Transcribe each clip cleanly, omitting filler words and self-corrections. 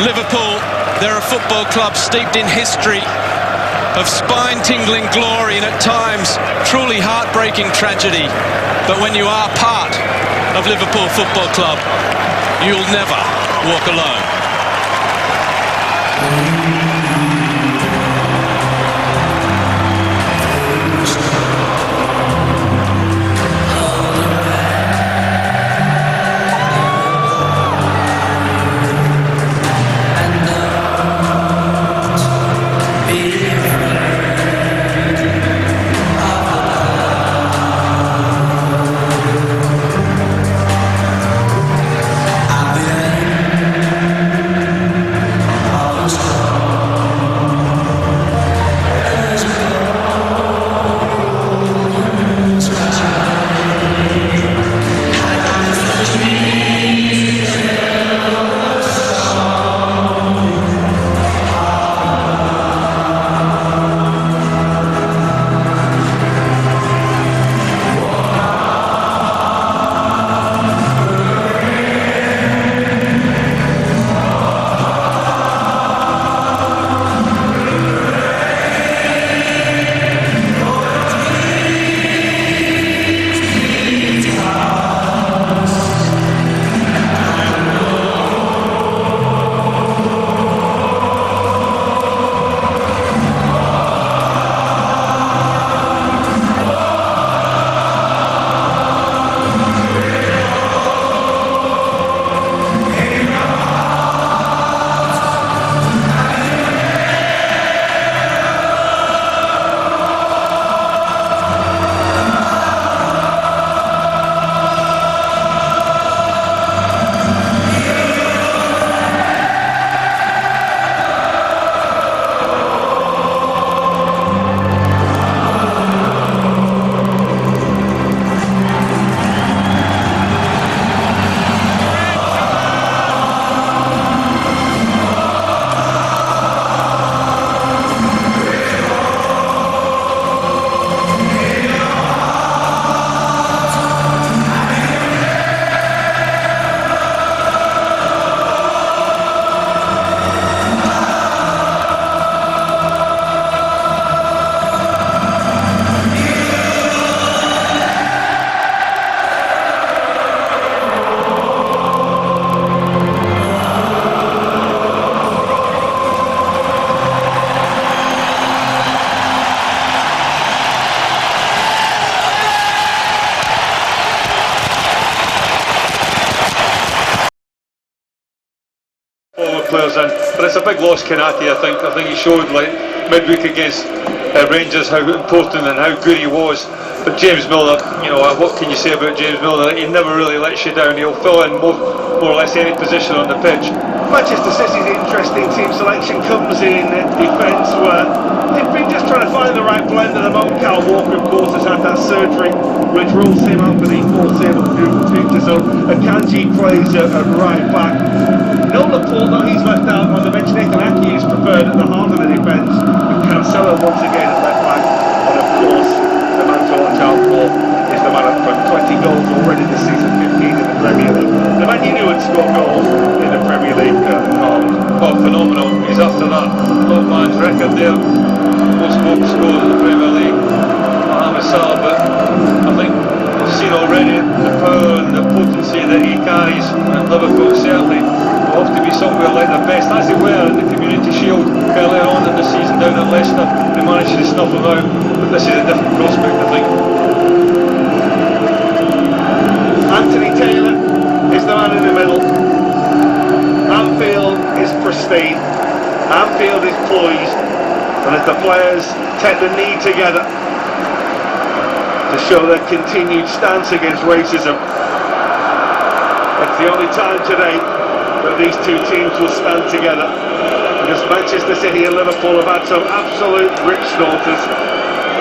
Liverpool, they're a football club steeped in history of spine-tingling glory and at times truly heartbreaking tragedy. But when you are part of Liverpool Football Club, you'll never walk alone. Players in, but it's a big loss, Kanati. I think he showed like midweek against Rangers how important and how good he was. But James Milner, you know, what can you say about James Milner? He never really lets you down. He'll fill in more or less any position on the pitch. Manchester City's interesting team selection comes in defence where they've been just trying to find the right blend at the moment. Kyle Walker, of course, has had that surgery which rules him out for the foreseeable future. So Akanji plays at right back. No Laporte, though, he's left out on the bench. Nathan Aki is preferred at the heart of the defence. And Cancelo once again at left back. And of course, the man to watch out for is the man up front. 20 goals already this season, 15 in the Premier League. The man you knew would score goals in the Premier League, Haaland. Oh, phenomenal. He's after that top man's record there. Most goals scored in the Premier League. Mohamed Salah, but I think we've seen already the power and the potency that he carries at Liverpool. Certainly will have to be somewhere like the best, as they were in the Community Shield earlier on in the season down at Leicester. They managed to snuff them out, but this is a different prospect, I think. Anthony Taylor is the man in the middle. Anfield is pristine. Anfield is poised. And as the players take the knee together to show their continued stance against racism, it's the only time today that these two teams will stand together, because Manchester City and Liverpool have had some absolute rip snorters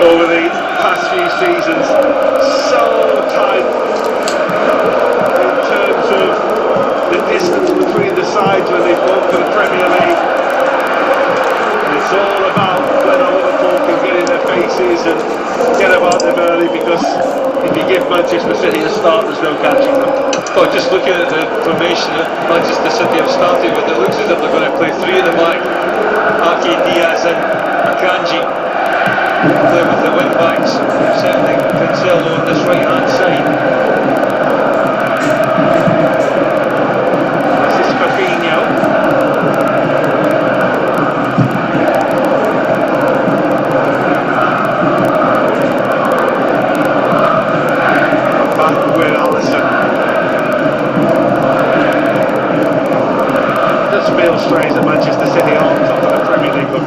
over the past few seasons. So tight in terms of the distance between the sides when they've gone for the Premier League. And it's all about whether Liverpool can get in their faces and get about them early, because if you give Manchester City a start, there's no catching them. Well, just looking at the formation that Manchester City have started with, it looks as if they're going to play three at the back. Ake, Diaz and Akanji play with the wing backs. Certainly Cancelo on this right hand side. This is Fabinho. Back with Alisson. Just feels strange that Manchester City are on top of the Premier League. Look,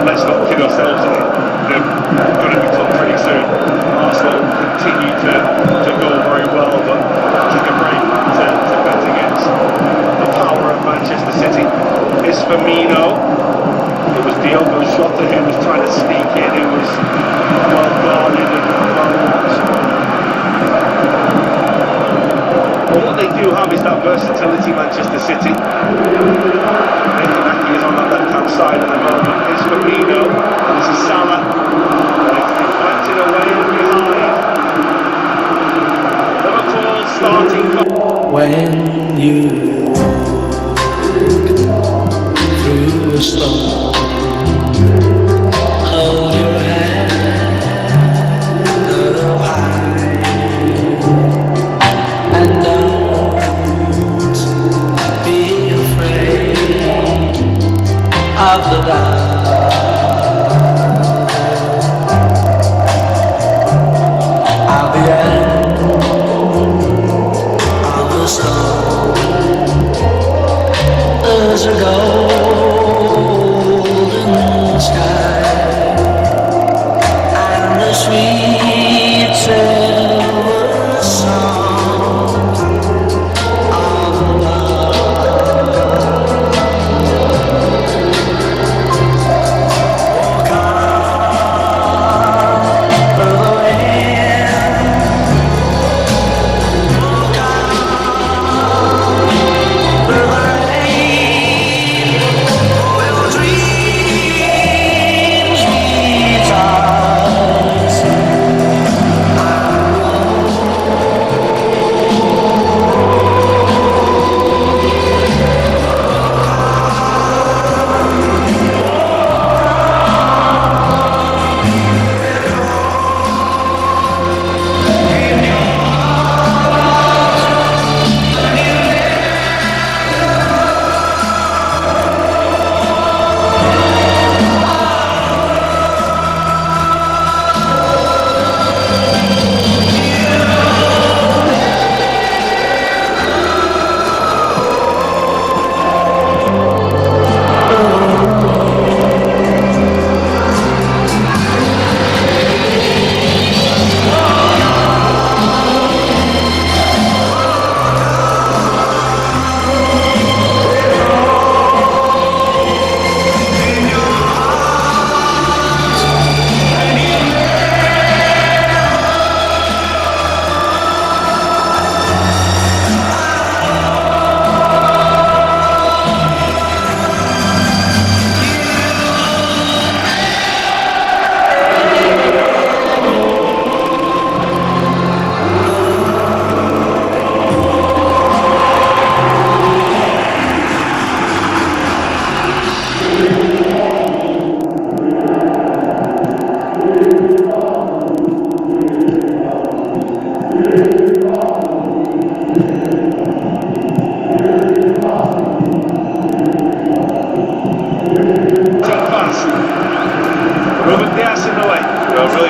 let's not kid ourselves. They're going to be top pretty soon. Arsenal continue to go very well, but take a break to bet against the power of Manchester City. It's Firmino. It was Diogo Jota who was trying to sneak in. It was well guarded and well watched. But what they do have is that versatility, Manchester City. Nathan Ake is on that left-hand side at the moment. It's Firmino, and this is Salah. It's deflected away and behind. Liverpool starting. When you walk through a storm, hold your head up high and don't be afraid of the dark. At the end of the storm, there's a golden sky and the sweet silver song of love. Walk on through the wind, walk on through the rain, we'll dreams meet us.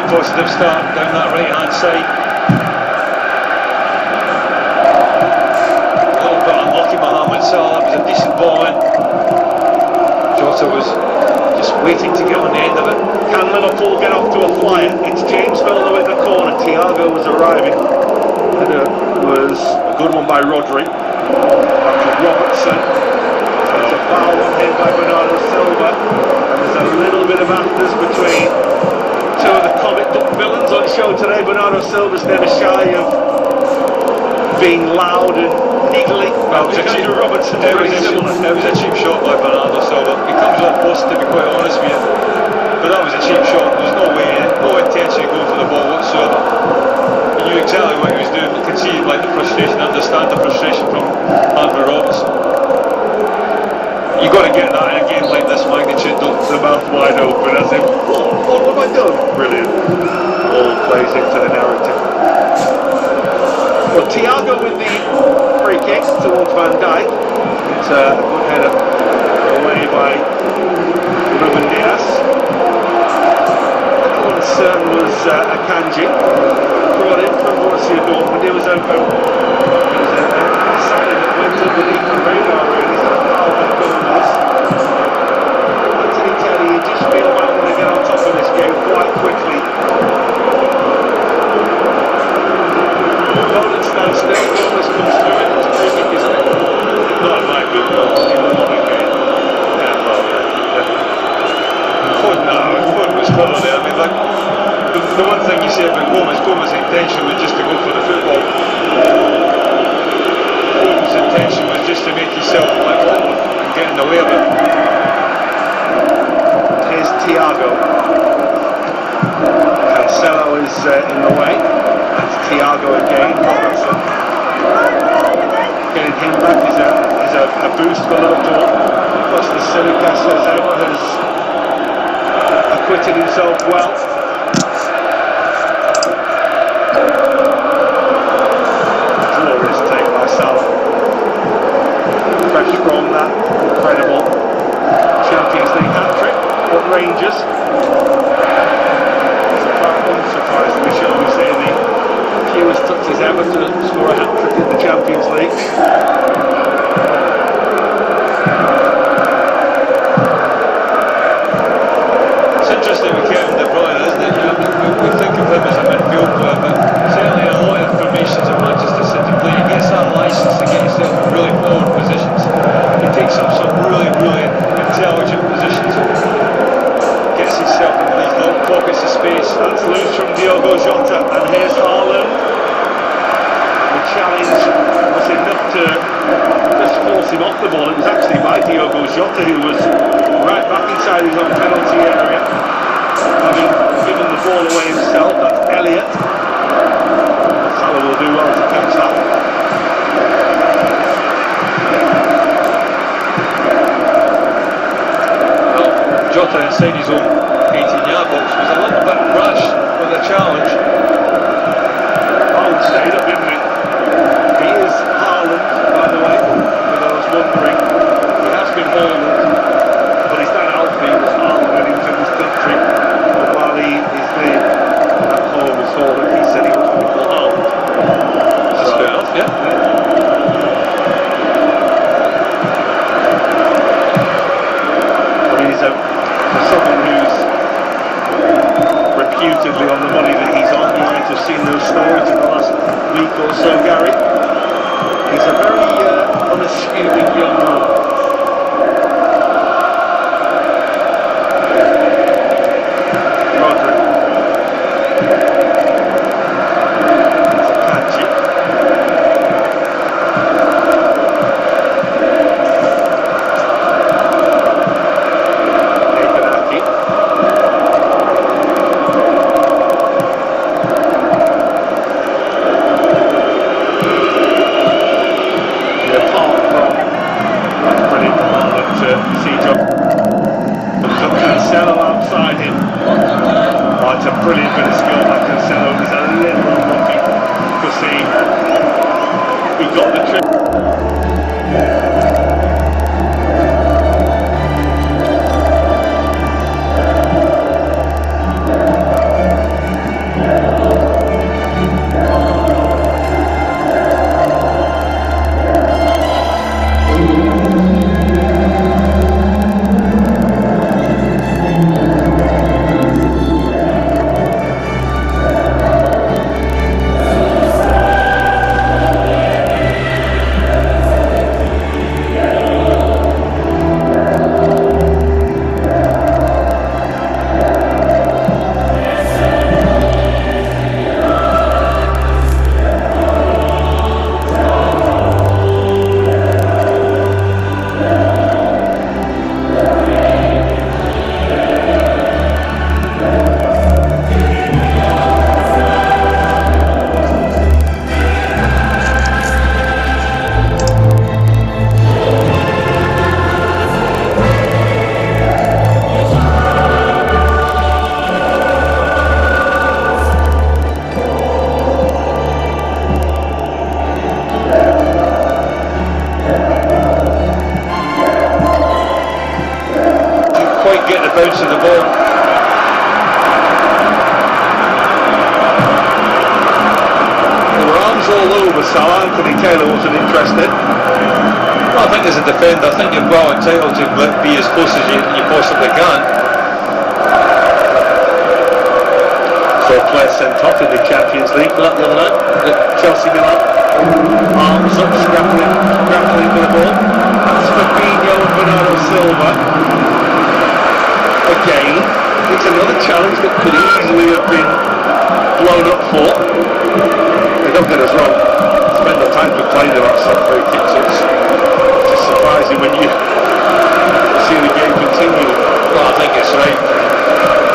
Positive start down that right hand side. A little bit unlucky, Mohamed Salah. It was a decent ball in. Jota was just waiting to get on the end of it. Can Liverpool get off to a flyer? It's James Milner in the corner. Thiago was arriving. And it was a good one by Rodri. Back to Robertson. It's a foul on him by Bernardo Silva. And there's a little bit of afters between two of the comic book villains on show today. Bernardo Silva's never shy of being loud and niggly. Well, it was a cheap Robertson. It was a cheap shot by Bernardo Silva. He comes on post, to be quite honest with you. But that was a cheap shot. There was no way, no intention of going for the ball whatsoever. He knew exactly what he was doing. You could see, like like the frustration, understand the frustration from Andrew Robertson. You've got to get that in a game like this magnitude, though. The mouth wide open as if, what have I done? Brilliant. All plays into the narrative. Well, Thiago with the free kick towards Van Dijk. It's a good header away by Ruben Diaz. A little uncertain was Akanji. Brought in from Borussia Dortmund. It was a signing that went underneath the radar, really. Anthony Terry, you just feel like want to get on top of this game quite quickly. Opponent stands still, Gomez comes through it. It's a free kick, isn't it? Not in my book, no. In the modern game. Yeah, well, yeah. Foden was clever there. I mean, like, the one thing you say about Gomez's intention was just to go for the football. Foden's intention was just to make himself like awkward and get in the way of it. Here's Thiago. Cancelo is in the way. That's Thiago again. Robertson. Getting him back is a boost for Liverpool. Plus the Silikas has acquitted himself well. Glorious take by Salah. Fresh from that incredible Champions League hat-trick at Rangers. Unsurprisingly, shall we say, the fewest touches ever to score a hat-trick in the Champions League. It's interesting with Kevin De Bruyne, isn't it? You know, we think of him as a midfield player, but certainly in a lot of formations of Manchester City play, he gets that licence to get himself in really forward positions. He takes up some really, really intelligent positions. Gets himself in these little pockets of space. That's loose from Diogo Jota, and here's Haaland. The challenge was enough to just force him off the ball. It was actually by Diogo Jota who was right back inside his own penalty area, having given the ball away himself. That's Elliott. Salah will do well to catch that. Well, Jota inside his own 18-yard box was a little bit rash with the challenge. Haaland stayed up, didn't he? He is Haaland, by the way, for those wondering. He has been Haaland, but his dad Alfie was Haaland when he was in this country. But while his name at home was Haaland, he said he was going to call Haaland. That's fair enough, yeah. But he's for someone who's reputedly on the money that he's on, you might have seen those stories in the last week or so, Gary. He's a very unassuming young man. Rodri. Akanji. Akanji. Salah, Anthony Taylor wasn't interested. Well, I think as a defender, I think you're well entitled to be as close as you possibly can. So a player sent off in the Champions League for that the other night. Chelsea Milan. Arms up, grappling for the ball. That's Fabinho and Bernardo Silva. Again, it's another challenge that could easily have been blown up for. Don't get us wrong, spend the time complaining about some free kicks. It's just surprising when you see the game continue. Well, I think it's right.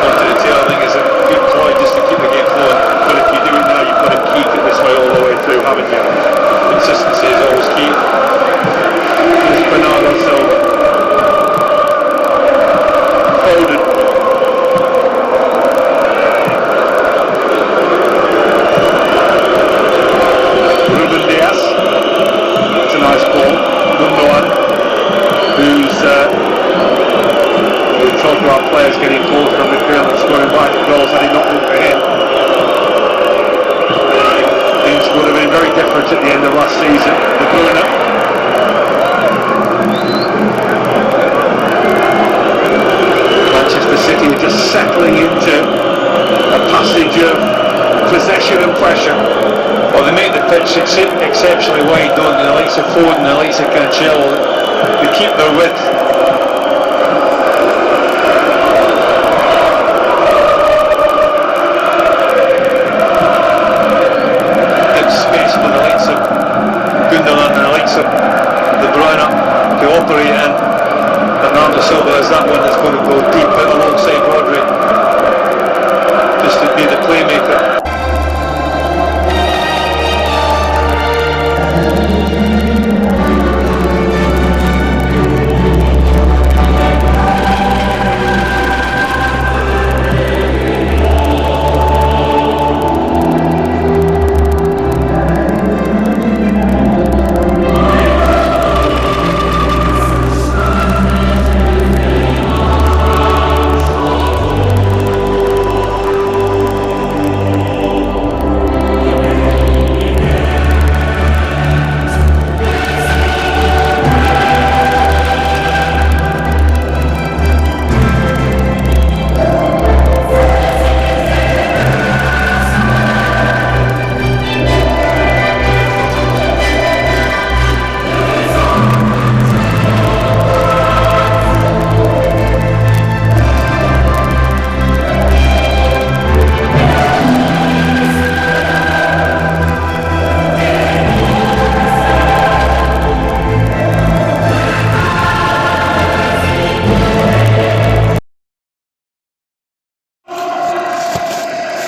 Up to the tail, I think it's a good ploy just to keep the game flowing. But if you do it now, you've got to keep it this way all the way through, haven't you? Consistency is always key. Here's Bernardo Silva. Foden. Ruben Diaz. It's a nice ball. Gundogan, who's we talk about players getting forward from midfield and scoring vital goals had he not been for him. Things would have been very different at the end of last season. De Bruyne. Manchester City are just settling into a passage of possession and pressure. Well, they make the pitch exceptionally wide, don't they? The likes of Foden, the likes of Cancelo, they keep their width. Gives space for the likes of Gundogan and the likes of De Bruyne to operate in. Bernardo Silva is that one that's going to go deep out alongside Rodri, just to be the playmaker.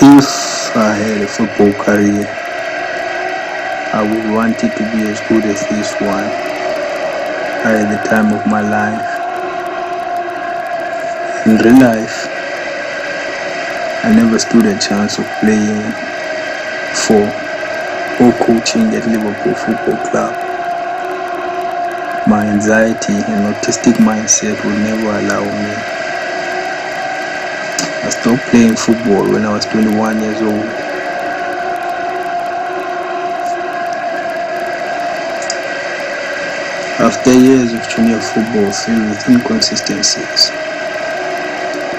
If I had a football career, I would want it to be as good as this one. At the time of my life. In real life, I never stood a chance of playing for or coaching at Liverpool Football Club. My anxiety and autistic mindset would never allow me. I stopped playing football when I was 21 years old. After years of junior football filled with inconsistencies,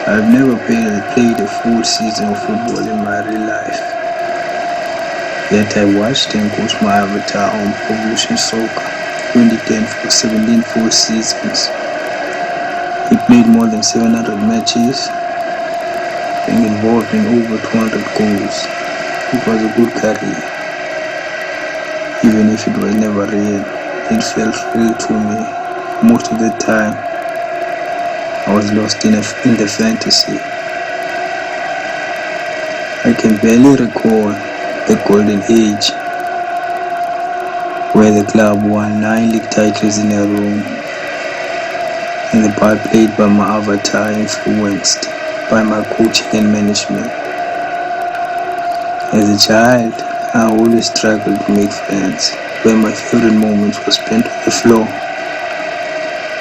I've never played a full season of football in my real life. Yet I watched and coached my avatar on Pro Evolution Soccer 2010 for 17 full seasons. He played more than 700 matches, being involved in over 200 goals. It was a good career. Even if it was never real, it felt real to me. Most of the time, I was lost in the fantasy. I can barely recall the golden age where the club won 9 league titles in a row, and the part played by my avatar influenced by my coaching and management. As a child, I always struggled to make friends, where my favorite moments were spent on the floor,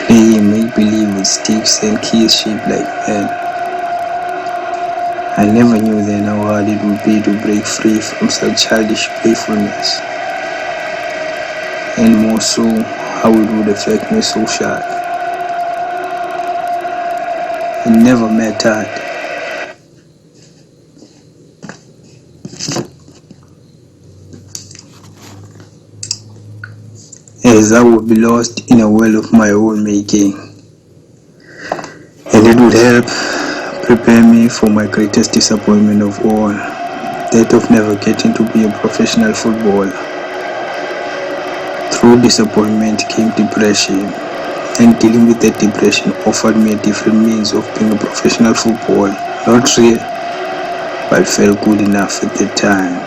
playing make-believe with sticks and keys shaped like men. I never knew then how hard it would be to break free from such childish playfulness. and more so how it would affect me socially. It never mattered. As I would be lost in a world of my own making, and it would help prepare me for my greatest disappointment of all, that of never getting to be a professional footballer. Through disappointment came depression, and dealing with that depression offered me a different means of being a professional footballer. Not real, but felt good enough at the time.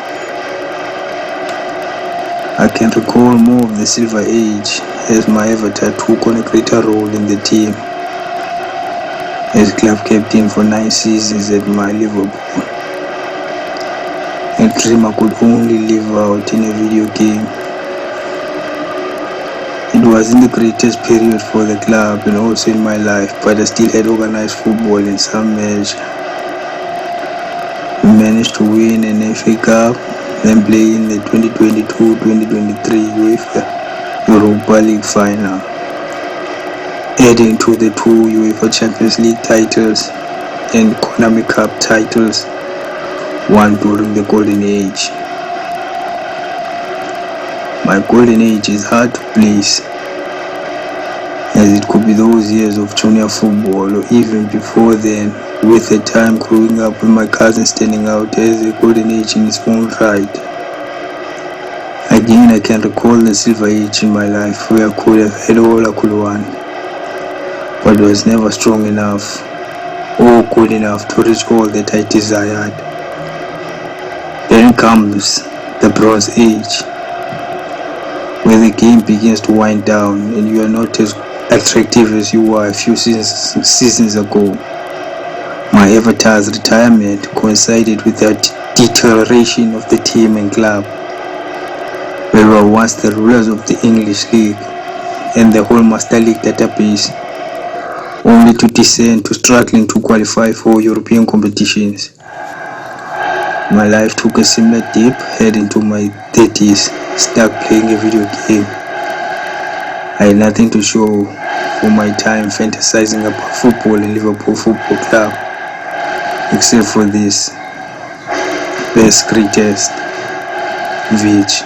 I can recall more of the Silver Age as my avatar took on a greater role in the team as club captain for 9 seasons at my Liverpool. A dream I could only live out in a video game. It wasn't the greatest period for the club and also in my life, but I still had organized football in some measure. We managed to win an FA Cup, then play in the 2022-2023 UEFA Europa League final, adding to the 2 UEFA Champions League titles and Konami Cup titles won during the Golden Age. My Golden Age is hard to place, as it could be those years of junior football or even before then, with the time growing up with my cousin standing out as a Golden Age in its own right. Again, I can recall the Silver Age in my life where I could have had all I could want, but was never strong enough or good enough to reach all that I desired. Then comes the Bronze Age, where the game begins to wind down and you are not as attractive as you were a few seasons ago. My avatar's retirement coincided with the deterioration of the team and club. We were once the rulers of the English League and the whole Master League database, only to descend to struggling to qualify for European competitions. My life took a similar dip heading into my 30s, stuck playing a video game. I had nothing to show for my time fantasizing about football in Liverpool Football Club, except for this Pesgreatest, Vidge.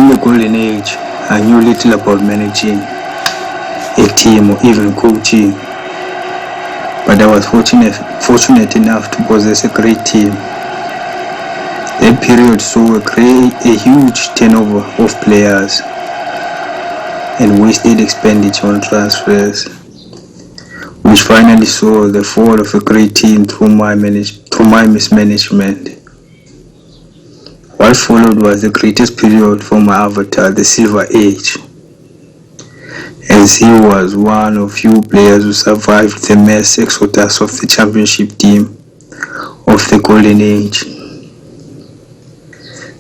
In the golden age, I knew little about managing a team or even coaching, but I was fortunate enough to possess a great team. That period saw a huge turnover of players and wasted expenditure on transfers, which finally saw the fall of a great team through my mismanagement. What followed was the greatest period for my avatar, the Silver Age, as he was one of few players who survived the mass exodus of the championship team of the Golden Age.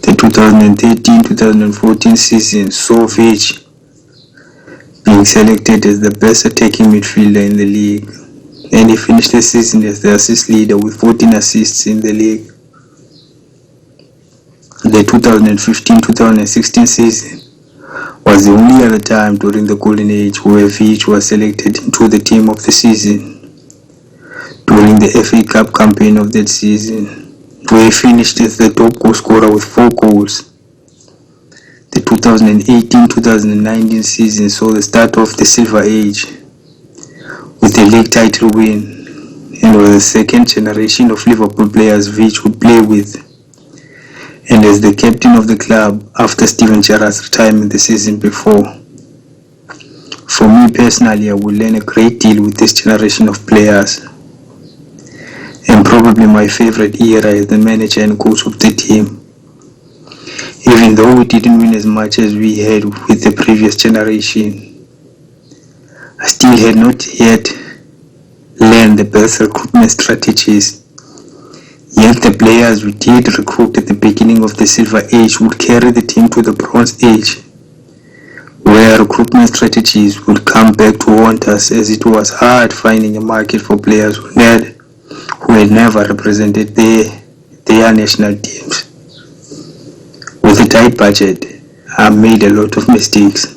The 2013-2014 season saw Vidge being selected as the best attacking midfielder in the league, and he finished the season as the assist leader with 14 assists in the league. The 2015-2016 season was the only other time during the Golden Age where Vidge was selected into the team of the season. During the FA Cup campaign of that season, where he finished as the top goal scorer with 4 goals. The 2018-2019 season saw the start of the Silver Age with a league title win, and was the second generation of Liverpool players Vidge would play with, and as the captain of the club after Steven Gerrard's retirement the season before. For me personally, I would learn a great deal with this generation of players, and probably my favorite era as the manager and coach of the team. Even though we didn't win as much as we had with the previous generation, I still had not yet learned the best recruitment strategies. Yet the players we did recruit at the beginning of the Silver Age would carry the team to the Bronze Age, where recruitment strategies would come back to haunt us, as it was hard finding a market for players who had never represented their national teams. With a tight budget, I made a lot of mistakes,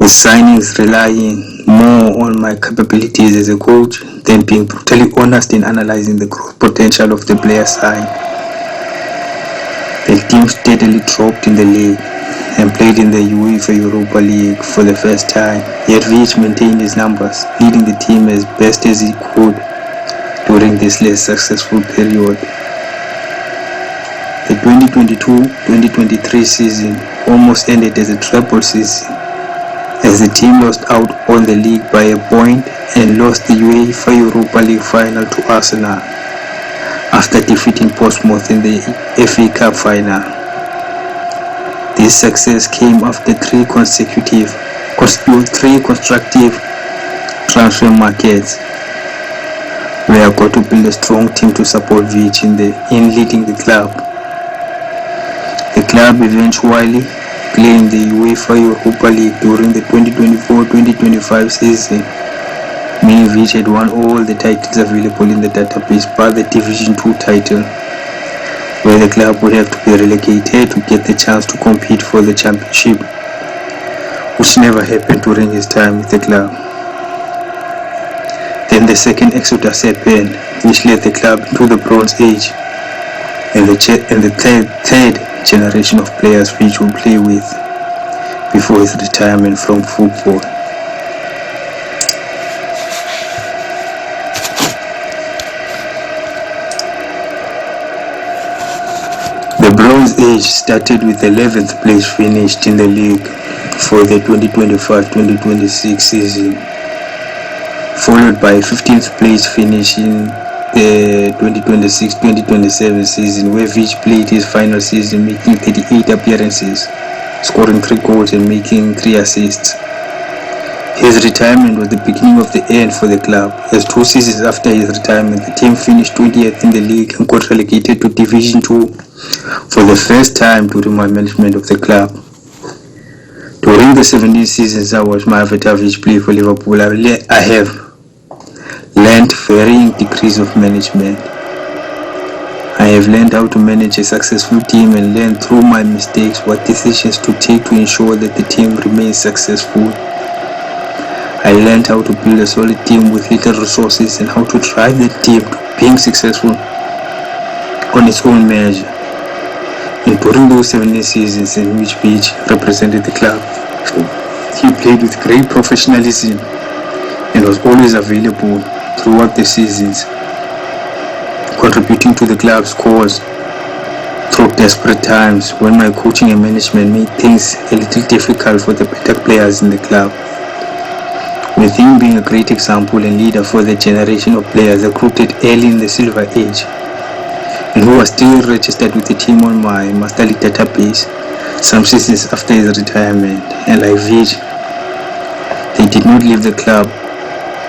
with signings relying more on my capabilities as a coach than being brutally honest in analyzing the growth potential of the players signed. The team steadily dropped in the league and played in the UEFA Europa League for the first time, yet Vidge maintained his numbers, leading the team as best as he could during this less successful period. The 2022-2023 season almost ended as a treble season, as the team lost out on the league by a point and lost the UEFA Europa League final to Arsenal after defeating Portsmouth in the FA Cup final. This success came after three constructive transfer markets, where I got to build a strong team to support Vidge in leading the club. The club eventually playing the UEFA Europa League during the 2024-2025 season, meaning Vidge had won all the titles available in the database but the Division 2 title, where the club would have to be relegated to get the chance to compete for the championship, which never happened during his time with the club. Then the second exodus happened, which led the club into the Bronze Age, and the third generation of players Vidge will play with before his retirement from football. The Bronze Age started with 11th place finished in the league for the 2025-2026 season, followed by 15th place finish in the 2026-2027 season, where Vidge played his final season, making 38 appearances, scoring 3 goals and making 3 assists. His retirement was the beginning of the end for the club, as 2 seasons after his retirement, the team finished 20th in the league and got relegated to Division 2 for the first time during my management of the club. During the 17 seasons I watched my avatar Vidge play for Liverpool, I have learned varying degrees of management. I have learned how to manage a successful team and learned through my mistakes what decisions to take to ensure that the team remains successful. I learned how to build a solid team with little resources and how to drive the team to being successful on its own measure. And during those 17 seasons in which Vidge represented the club, he played with great professionalism and was always available throughout the seasons, contributing to the club's cause through desperate times when my coaching and management made things a little difficult for the better players in the club. With him being a great example and leader for the generation of players recruited early in the Silver Age, and who are still registered with the team on my Master League database some seasons after his retirement, and like Vidge, they did not leave the club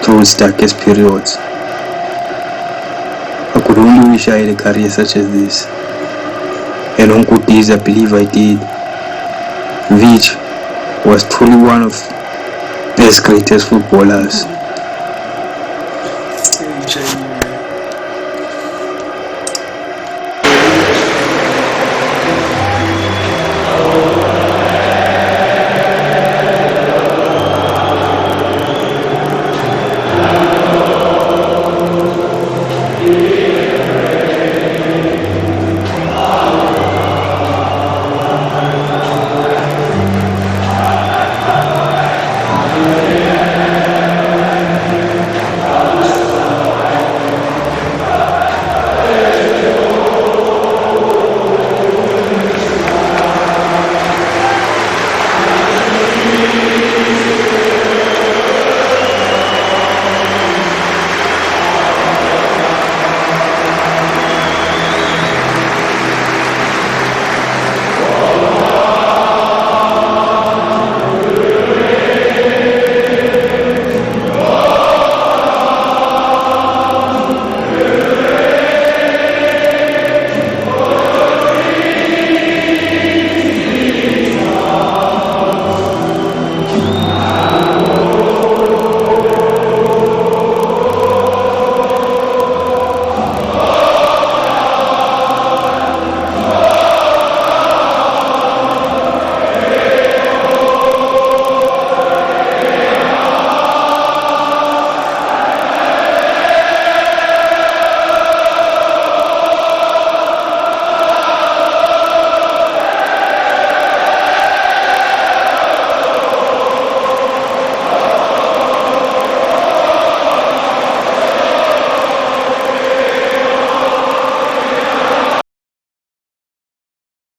through its darkest periods. I could only wish I had a career such as this, and on good days I believe I did. Vidge was truly one of Pesgreatest footballers.